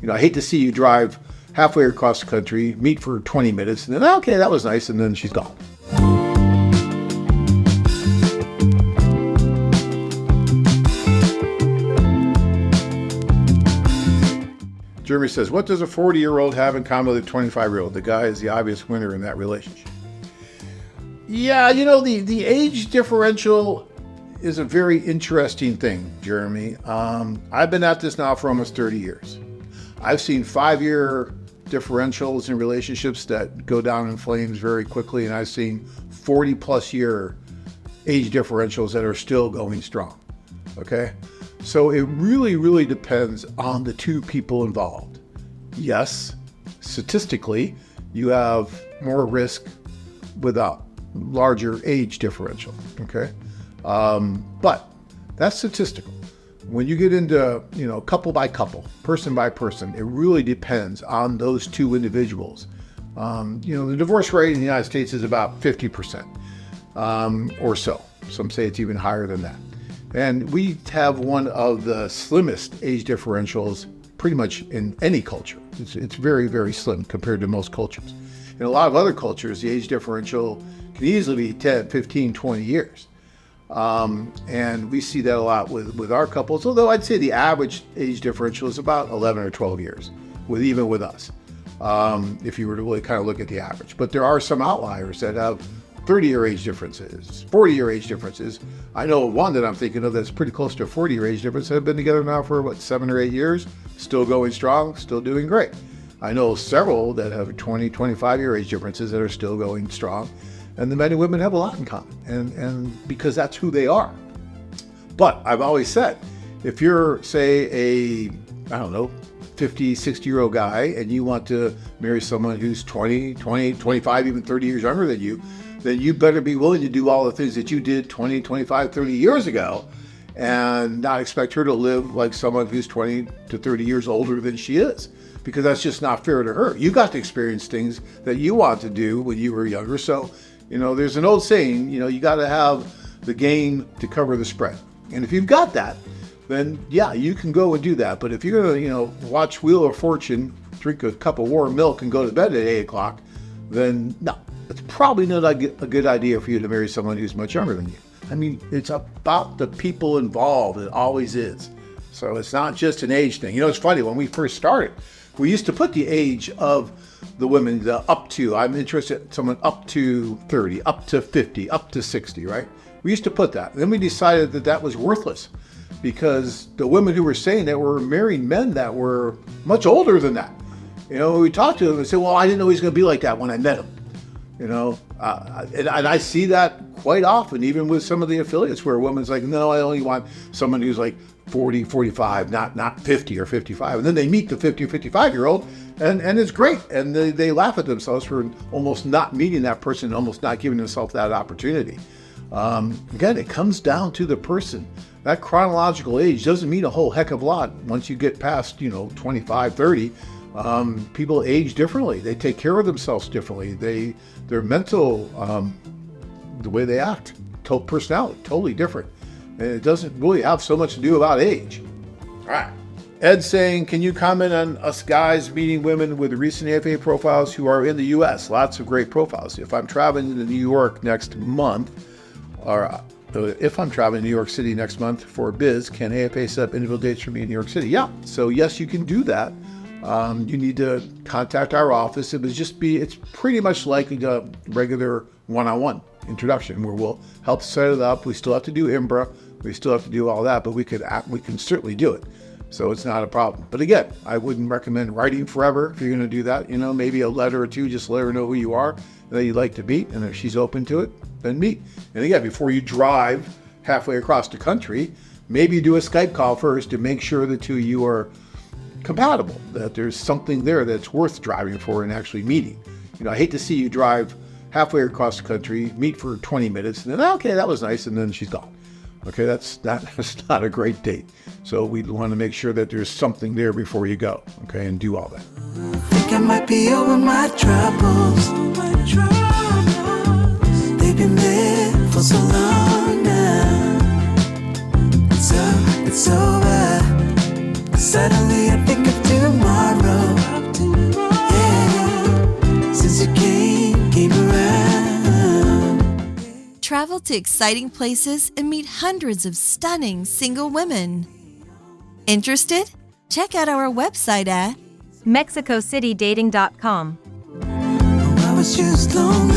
I hate to see you drive halfway across the country, meet for 20 minutes, and then, okay, that was nice, and then she's gone. Jeremy says, what does a 40-year-old have in common with a 25-year-old? The guy is the obvious winner in that relationship. Yeah, the age differential is a very interesting thing, Jeremy. I've been at this now for almost 30 years. I've seen 5-year differentials in relationships that go down in flames very quickly, and I've seen 40-plus year age differentials that are still going strong, okay? So it really, really depends on the two people involved. Yes, statistically, you have more risk without larger age differential, okay? But that's statistical. When you get into, couple by couple, person by person, it really depends on those two individuals. The divorce rate in the United States is about 50% or so. Some say it's even higher than that. And we have one of the slimmest age differentials pretty much in any culture. It's very, very slim compared to most cultures. In a lot of other cultures, the age differential can easily be 10, 15, 20 years. And we see that a lot with our couples, although I'd say the average age differential is about 11 or 12 years, even with us, if you were to really kind of look at the average. But there are some outliers that have 30-year age differences, 40-year age differences. I know one that I'm thinking of that's pretty close to a 40-year age difference that have been together now for, 7 or 8 years, still going strong, still doing great. I know several that have 20, 25-year age differences that are still going strong. And the men and women have a lot in common, and because that's who they are. But I've always said, if you're, say, 50, 60-year-old guy, and you want to marry someone who's 20, 25, even 30 years younger than you, then you better be willing to do all the things that you did 20, 25, 30 years ago, and not expect her to live like someone who's 20 to 30 years older than she is, because that's just not fair to her. You got to experience things that you want to do when you were younger. So, there's an old saying, you got to have the game to cover the spread. And if you've got that, then yeah, you can go and do that. But if you're going to, watch Wheel of Fortune, drink a cup of warm milk and go to bed at 8 o'clock, then no, it's probably not a good idea for you to marry someone who's much younger than you. I mean, it's about the people involved. It always is. So it's not just an age thing. It's funny, when we first started, we used to put the age of the women, I'm interested in someone up to 30, up to 50, up to 60, right? We used to put that. Then we decided that was worthless, because the women who were saying that were marrying men that were much older than that. When we talked to them and said, well, I didn't know he was going to be like that when I met him. And I see that quite often, even with some of the affiliates, where a woman's like, no, I only want someone who's like 40, 45, not 50 or 55. And then they meet the 50 or 55-year-old, and it's great. And they laugh at themselves for almost not meeting that person, almost not giving themselves that opportunity. Again, it comes down to the person. That chronological age doesn't mean a whole heck of a lot once you get past, 25, 30. People age differently. They take care of themselves differently. Their mental, the way they act, personality, totally different. And it doesn't really have so much to do about age. All right. Ed saying, can you comment on us guys meeting women with recent AFA profiles who are in the U.S.? Lots of great profiles. If I'm traveling to New York next month, or if I'm traveling to New York City next month for biz, can AFA set up individual dates for me in New York City? Yeah. So yes, you can do that. You need to contact our office. It's pretty much like a regular one-on-one introduction where we'll help set it up. We still have to do IMBRA. We still have to do all that, but we can certainly do it. So it's not a problem. But again, I wouldn't recommend writing forever if you're going to do that. Maybe a letter or two, just let her know who you are and that you'd like to meet. And if she's open to it, then meet. And again, before you drive halfway across the country, maybe do a Skype call first to make sure the two of you are compatible, that there's something there that's worth driving for and actually meeting. I hate to see you drive halfway across the country, meet for 20 minutes, and then, okay, that was nice, and then she's gone. Okay, that's not a great date. So we want to make sure that there's something there before you go, okay, and do all that. I think I might be over my troubles. They've been there for so long now. It's over. Suddenly I think of tomorrow. travel to exciting places and meet hundreds of stunning single women. Interested? Check out our website at MexicoCityDating.com. I was just lonely.